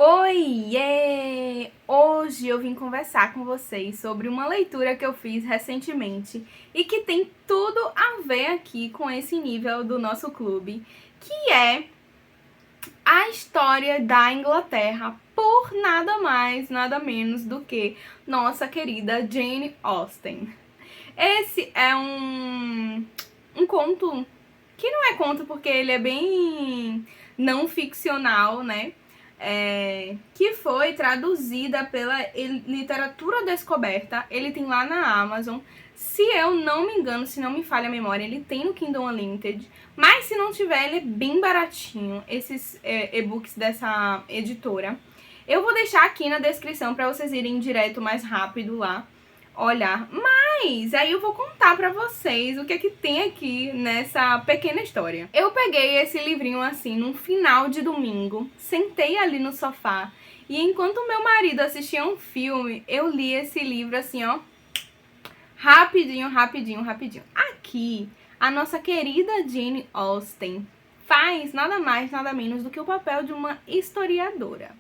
Oiê! Hoje eu vim conversar com vocês sobre uma leitura que eu fiz recentemente e que tem tudo a ver aqui com esse nível do nosso clube, que é a história da Inglaterra por nada mais, nada menos do que nossa querida Jane Austen. Esse é um conto que não é conto porque ele é bem não ficcional, né? Que foi traduzida pela Literatura Descoberta. Ele tem lá na Amazon. Se eu não me engano, se não me falha a memória, ele tem no Kindle Unlimited. Mas se não tiver, ele é bem baratinho, esses e-books dessa editora. Eu vou deixar aqui na descrição para vocês irem direto mais rápido lá olhar. Mas aí eu vou contar pra vocês o que é que tem aqui nessa pequena história. Eu peguei esse livrinho assim num final de domingo, sentei ali no sofá e enquanto meu marido assistia um filme, eu li esse livro assim, ó, rapidinho. Aqui, a nossa querida Jane Austen faz nada mais, nada menos do que o papel de uma historiadora.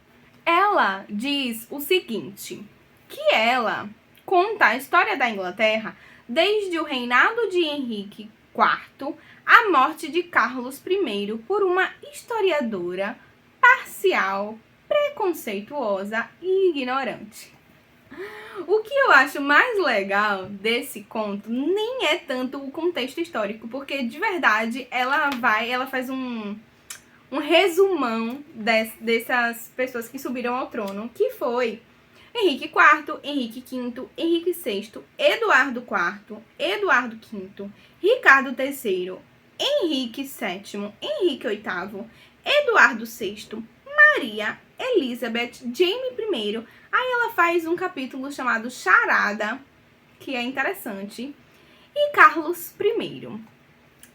Ela diz o seguinte, que ela conta a história da Inglaterra desde o reinado de Henrique IV à morte de Carlos I por uma historiadora parcial, preconceituosa e ignorante. O que eu acho mais legal desse conto nem é tanto o contexto histórico, porque de verdade ela faz um resumão dessas pessoas que subiram ao trono, que foi Henrique IV, Henrique V, Henrique VI, Eduardo IV, Eduardo V, Ricardo III, Henrique VII, Henrique VIII, Eduardo VI, Maria, Elizabeth, Jaime I. Aí ela faz um capítulo chamado Charada, que é interessante, e Carlos I.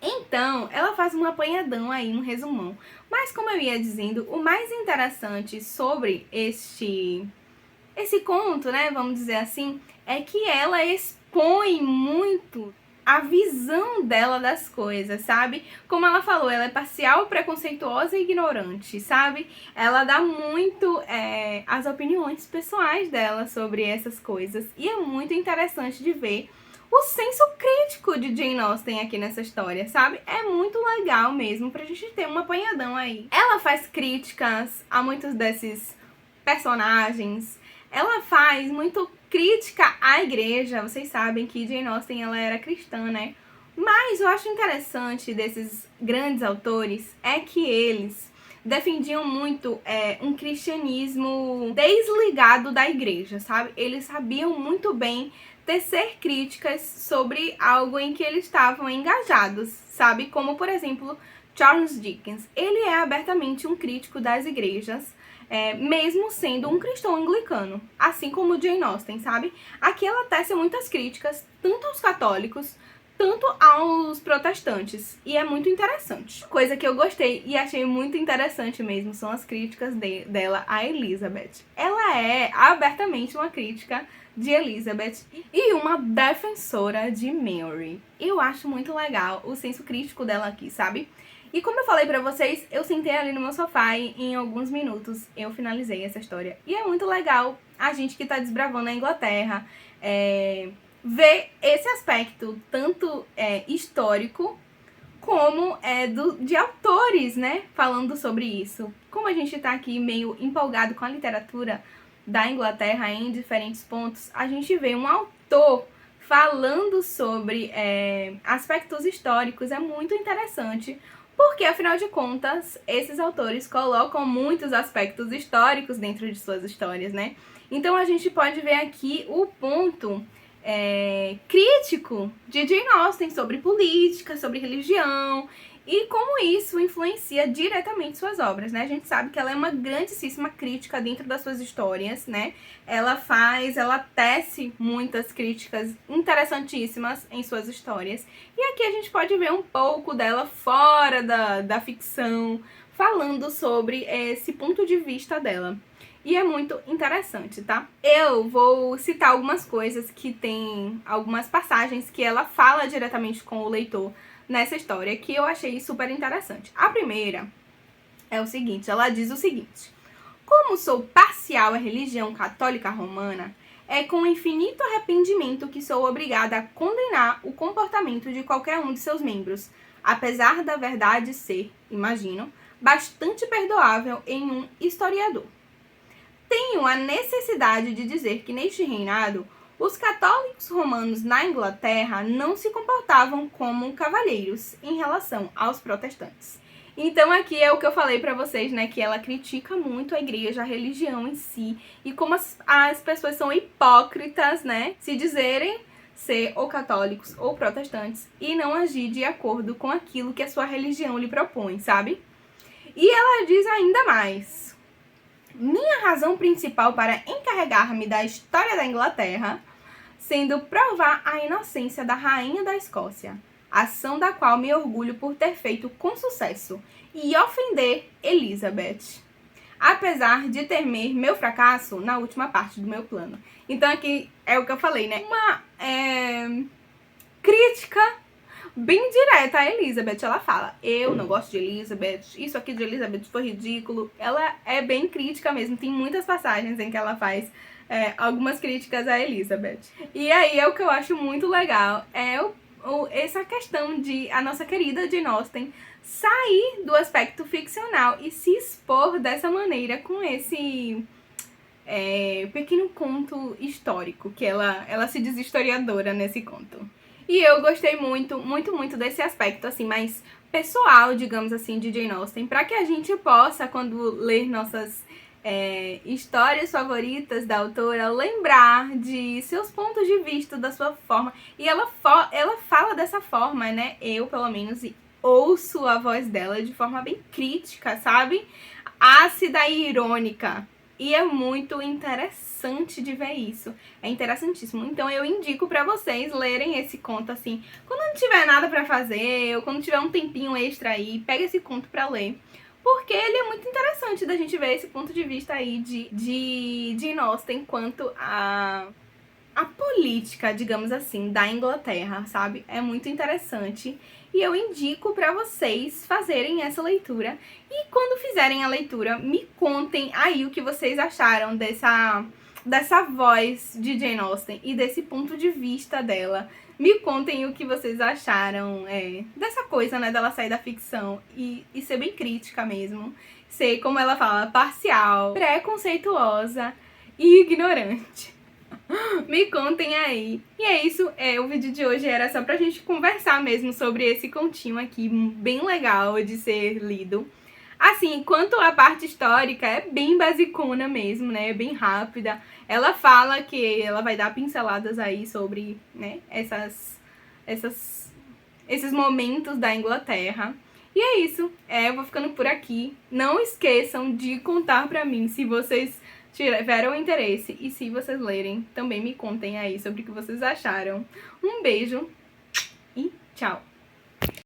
Então, ela faz um apanhadão aí, um resumão. Mas como eu ia dizendo, o mais interessante sobre esse conto, né, vamos dizer assim, é que ela expõe muito a visão dela das coisas, sabe? Como ela falou, ela é parcial, preconceituosa e ignorante, sabe? Ela dá muito as opiniões pessoais dela sobre essas coisas. E é muito interessante de ver o senso crítico de Jane Austen aqui nessa história, sabe? É muito legal mesmo pra gente ter um apanhadão aí. Ela faz críticas a muitos desses personagens. Ela faz muito crítica à igreja. Vocês sabem que Jane Austen ela era cristã, né? Mas eu acho interessante desses grandes autores é que eles defendiam muito um cristianismo desligado da igreja, sabe? Eles sabiam muito bem tecer críticas sobre algo em que eles estavam engajados, sabe? Como, por exemplo, Charles Dickens. Ele é abertamente um crítico das igrejas, mesmo sendo um cristão anglicano, assim como Jane Austen, sabe? Aqui ela tece muitas críticas, tanto aos católicos, tanto aos protestantes, e é muito interessante. Coisa que eu gostei e achei muito interessante mesmo são as críticas dela a Elizabeth. Ela é abertamente uma crítica de Elizabeth e uma defensora de Mary. Eu acho muito legal o senso crítico dela aqui, sabe? E como eu falei pra vocês, eu sentei ali no meu sofá e em alguns minutos eu finalizei essa história. E é muito legal a gente que tá desbravando a Inglaterra ver esse aspecto tanto histórico como de autores, né, falando sobre isso. Como a gente tá aqui meio empolgado com a literatura da Inglaterra em diferentes pontos, a gente vê um autor falando sobre aspectos históricos, é muito interessante, porque afinal de contas, esses autores colocam muitos aspectos históricos dentro de suas histórias, né? Então a gente pode ver aqui o ponto crítico de Jane Austen sobre política, sobre religião e como isso influencia diretamente suas obras, né? A gente sabe que ela é uma grandíssima crítica dentro das suas histórias, né? Ela tece muitas críticas interessantíssimas em suas histórias. E aqui a gente pode ver um pouco dela fora da ficção, falando sobre esse ponto de vista dela. E é muito interessante, tá? Eu vou citar algumas coisas que tem, algumas passagens que ela fala diretamente com o leitor nessa história, que eu achei super interessante. A primeira é o seguinte, ela diz o seguinte: Como sou parcial à religião católica romana, é com infinito arrependimento que sou obrigada a condenar o comportamento de qualquer um de seus membros, apesar da verdade ser, imagino, bastante perdoável em um historiador. Tenho a necessidade de dizer que neste reinado, os católicos romanos na Inglaterra não se comportavam como cavalheiros em relação aos protestantes. Então aqui é o que eu falei pra vocês, né, que ela critica muito a igreja, a religião em si, e como as pessoas são hipócritas, né, se dizerem ser ou católicos ou protestantes e não agir de acordo com aquilo que a sua religião lhe propõe, sabe? E ela diz ainda mais: minha razão principal para encarregar-me da história da Inglaterra, sendo provar a inocência da rainha da Escócia, ação da qual me orgulho por ter feito com sucesso, e ofender Elizabeth, apesar de temer meu fracasso na última parte do meu plano. Então aqui é o que eu falei, né? Uma crítica bem direta a Elizabeth. Ela fala: eu não gosto de Elizabeth, isso aqui de Elizabeth foi ridículo. Ela é bem crítica mesmo, tem muitas passagens em que ela faz algumas críticas a Elizabeth. E aí é o que eu acho muito legal, essa questão de a nossa querida Jane Austen sair do aspecto ficcional e se expor dessa maneira com esse pequeno conto histórico, que ela se diz historiadora nesse conto. E eu gostei muito, muito, muito desse aspecto, assim, mais pessoal, digamos assim, de Jane Austen, para que a gente possa, quando ler nossas histórias favoritas da autora, lembrar de seus pontos de vista, da sua forma. E ela fala dessa forma, né? Eu, pelo menos, ouço a voz dela de forma bem crítica, sabe? Ácida e irônica. E é muito interessante de ver isso. É interessantíssimo. Então eu indico pra vocês lerem esse conto assim, quando não tiver nada pra fazer, ou quando tiver um tempinho extra aí, pega esse conto pra ler. Porque ele é muito interessante da gente ver esse ponto de vista aí de Jane Austen quanto a política, digamos assim, da Inglaterra, sabe? É muito interessante. E eu indico pra vocês fazerem essa leitura. E quando fizerem a leitura, me contem aí o que vocês acharam dessa voz de Jane Austen e desse ponto de vista dela. Me contem o que vocês acharam dessa coisa, né, dela sair da ficção e ser bem crítica mesmo. Ser, como ela fala, parcial, preconceituosa e ignorante. Me contem aí. E é isso, o vídeo de hoje era só pra gente conversar mesmo sobre esse continho aqui, bem legal de ser lido. Assim, quanto à parte histórica, é bem basicona mesmo, né, bem rápida. Ela fala que ela vai dar pinceladas aí sobre, né, esses momentos da Inglaterra. E é isso, eu vou ficando por aqui. Não esqueçam de contar pra mim se vocês tiveram interesse e se vocês lerem, também me contem aí sobre o que vocês acharam. Um beijo e tchau!